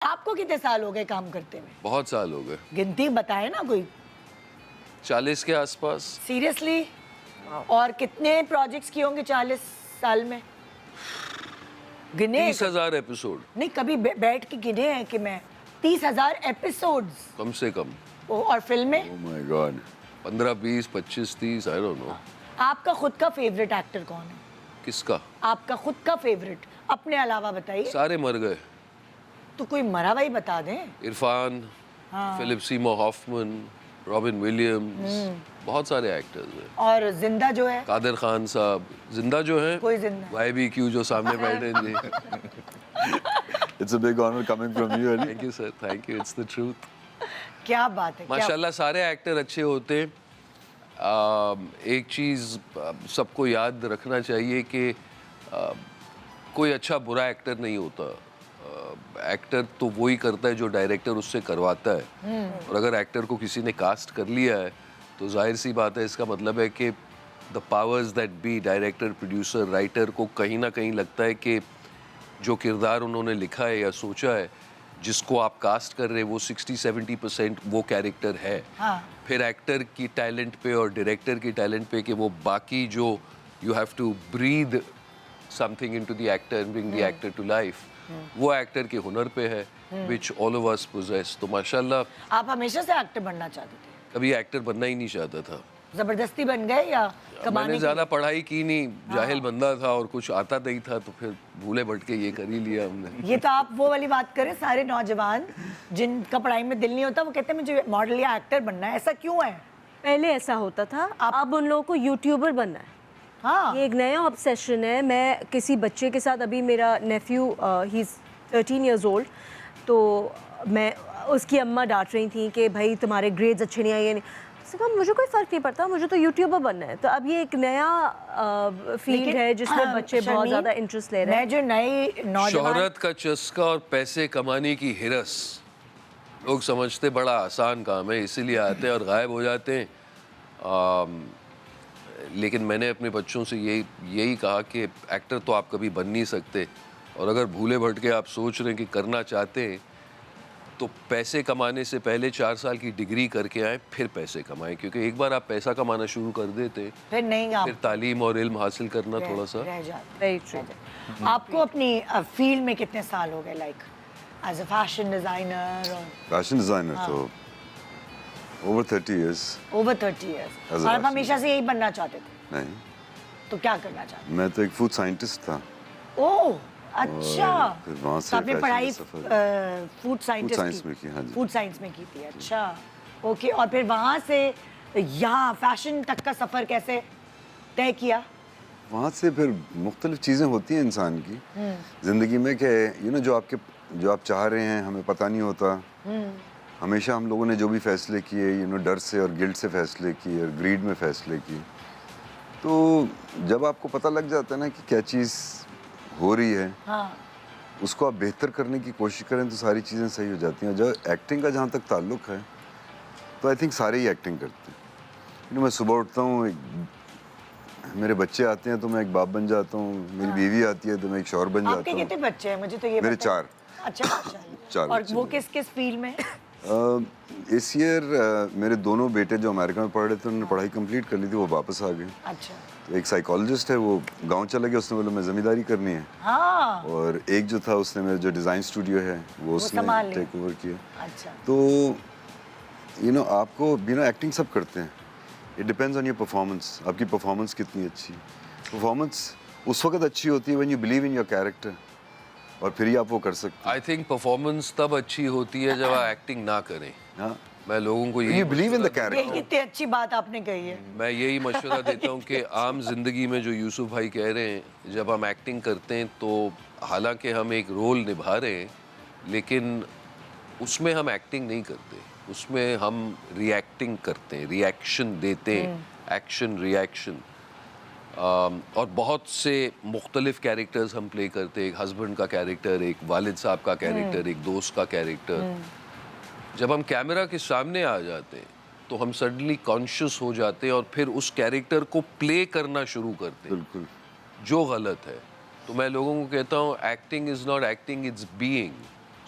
आपको कितने साल हो गए काम करते हुए? बहुत साल हो गए, गिनती बताए ना कोई। 40 के आसपास। सीरियसली? और कितने प्रोजेक्ट्स किए होंगे 40 साल में? गिने? 30,000 एपिसोड नहीं, कभी बैठ के गिने हैं कि मैं 30,000 एपिसोड्स? कम से कम। और फिल्में? Oh my God, 15, 20, 25, 30, I don't know. आपका खुद का फेवरेट एक्टर कौन है? किसका? आपका खुद का फेवरेट, अपने अलावा बताइए। सारे मर गए। तो कोई मरा हुआ ही बता दें। Irfan, Philip Seymour Hoffman, Robin Williams, बहुत सारे एक्टर्स हैं। और जिंदा जो है? कादर खान साहब जिंदा जो हैं। कोई जिंदा? YBQ जो सामने बैठे हैं जी। It's a big honor coming from you, Ali. Thank you sir, thank you, it's the truth. क्या बात है, क्या माशाल्लाह सारे एक्टर अच्छे होते हैं। एक चीज़ सबको याद रखना चाहिए कि कोई अच्छा बुरा एक्टर नहीं होता। एक्टर तो वही करता है जो डायरेक्टर उससे करवाता है। और अगर एक्टर को किसी ने कास्ट कर लिया है तो जाहिर सी बात है, इसका मतलब है कि the powers that be, director, producer, writer को कहीं ना कहीं लगता है कि जो किरदार उन्होंने लिखा है या सोचा है, जिसको आप कास्ट कर रहे हैं, वो 60-70% वो कैरेक्टर है। हाँ। फिर एक्टर की टैलेंट पे और डायरेक्टर की टैलेंट पे कि वो बाकी जो you have to breathe something into the actor and bring the actor to life, वो एक्टर के हुनर पे है, which all of us possess. तो माशाल्लाह आप हमेशा से एक्टर बनना चाहते थे? कभी एक्टर बनना ही नहीं चाहता था। जबरदस्ती बन गए या कमाने मैंने के ज़्यादा लिए? पढ़ाई की नहीं, जाहिल बंदा था और कुछ आता नहीं था, तो फिर भूले भटके ये कर ही लिया हमने। ये तो आप वो वाली बात करें, सारे नौजवान जिनका पढ़ाई में दिल नहीं होता वो कहते हैं मुझे मॉडल या एक्टर बनना है। ऐसा क्यों है? पहले ऐसा होता था, अब उन लोगों को यूट्यूबर बनना है। हाँ। ये एक नया ऑब्सेशन है। मैं किसी बच्चे के साथ, अभी मेरा nephew he is 13 years old, तो मैं उसकी अम्मा डांट रही थी कि भाई तुम्हारे ग्रेड्स अच्छे नहीं आए। उसने कहा मुझे कोई फ़र्क नहीं पड़ता, मुझे तो यूट्यूबर बनना है। तो अब ये एक नया फील्ड है जिसमें बच्चे बहुत ज़्यादा इंटरेस्ट ले रहे हैं। मैं जो नए नौजवान, शोहरत का चस्का और पैसे कमाने की हिरस, लोग समझते बड़ा आसान काम है, इसीलिए आते हैं और गायब हो जाते हैं। लेकिन मैंने अपने बच्चों से यही कहा कि एक्टर तो आप कभी बन नहीं सकते, और अगर भूले भटके आप सोच रहे हैं कि करना चाहते हैं तो पैसे कमाने से पहले 4 साल की डिग्री करके आए, फिर पैसे कमाएं। क्योंकि एक बार आप पैसा कमाना शुरू कर देते हैं, फिर नहीं आप फिर तालीम और इल्म हासिल करना थोड़ा सा। रह जाते। Very true. आपको अपनी फील्ड में कितने साल हो गए, like as a fashion designer? Fashion designer, so over 30 years. Over 30 years. As a और आप fashion हमेशा से यही बनना चाहते थे? नहीं, तो क्या करना चाहते मैं तो एक फूड साइंटिस्ट था। थे? ओह अच्छा। फिर वहाँ से तो आपने fashion पढ़ाई का सफर। फूड साइंटिस्ट science में की, हाँ जी। फूड साइंस में की थी, अच्छा। ओके, और फिर वहाँ से यहाँ फैशन तक का सफर कैसे तय किया? वहाँ से फिर मुख्तलिफ चीज़ें होती हैं इंसान की ज़िंदगी में कि जो आप चाह रहे हैं, हमें पता नहीं होता। हमेशा हम लोगों ने जो भी फैसले किए, डर से और गिल्ट से फैसले किए और ग्रीड में फैसले किए। तो जब आपको पता लग जाता है ना कि क्या चीज़ हो रही है, हाँ। उसको आप बेहतर करने की कोशिश करें तो सारी चीज़ें सही हो जाती हैं। जो एक्टिंग का जहाँ तक ताल्लुक़ है, तो आई थिंक सारे ही एक्टिंग करते हैं। मैं सुबह उठता हूँ, मेरे बच्चे आते हैं तो मैं एक बाप बन जाता हूँ, मेरी बीवी आती है तो मैं एक शौहर बन आपके जाता कितने हूँ। बच्चे हैं, मुझे तो ये मेरे बताइए। 4। अच्छा माशाल्लाह। 4 और बच्चे वो मेरे। किस किस फील्ड में? इस ईयर मेरे दोनों बेटे जो अमेरिका में पढ़ रहे थे, उन्होंने पढ़ाई कंप्लीट कर ली थी, वो वापस आ गए। अच्छा। तो एक साइकोलॉजिस्ट है, वो गांव चला गया, उसने बोला मैं ज़मींदारी करनी है। हाँ। और एक जो था, उसने मेरा जो डिज़ाइन स्टूडियो है वो उसने संभाल लिया। टेक ओवर किया। अच्छा। तो आपको एक्टिंग सब करते हैं, it depends on your performance. आपकी परफॉर्मेंस कितनी अच्छी है। परफॉर्मेंस उस वक्त अच्छी होती है when you believe in your character, और फिर ही आप वो कर सकते हैं। आई थिंक परफॉर्मेंस तब अच्छी होती है जब आप एक्टिंग ना करें। हाँ, मैं लोगों को यू बिलीव इन द ये कैरेक्टर। कितनी अच्छी बात आपने कही है। मैं यही मशवरा देता हूँ कि आम जिंदगी में जो यूसुफ भाई कह रहे हैं, जब हम एक्टिंग करते हैं तो हालांकि हम एक रोल निभा रहे हैं, लेकिन उसमें हम एक्टिंग नहीं करते, उसमें हम रिएक्टिंग करते हैं, रिएक्शन देते हैं, एक्शन रिएक्शन। और बहुत से मुख्तलिफ कैरेक्टर्स हम प्ले करते हैं। एक हस्बैंड का कैरेक्टर, एक वालिद साहब का कैरेक्टर, एक दोस्त का कैरेक्टर। जब हम कैमरा के सामने आ जाते हैं तो हम सडनली कॉन्शियस हो जाते हैं और फिर उस कैरेक्टर को प्ले करना शुरू करते हैं, बिल्कुल। जो गलत है। तो मैं लोगों को कहता हूँ acting is not acting, it's being.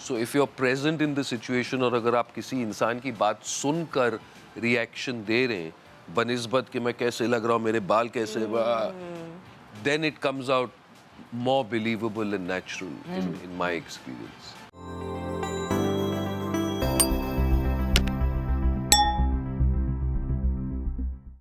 So if you are present in the situation और अगर आप किसी इंसान की बात सुनकर रिएक्शन दे रहे हैं बनिस्बत कि मैं कैसे लग रहा हूँ, मेरे बाल कैसे, then it comes out more believable and natural in my experience.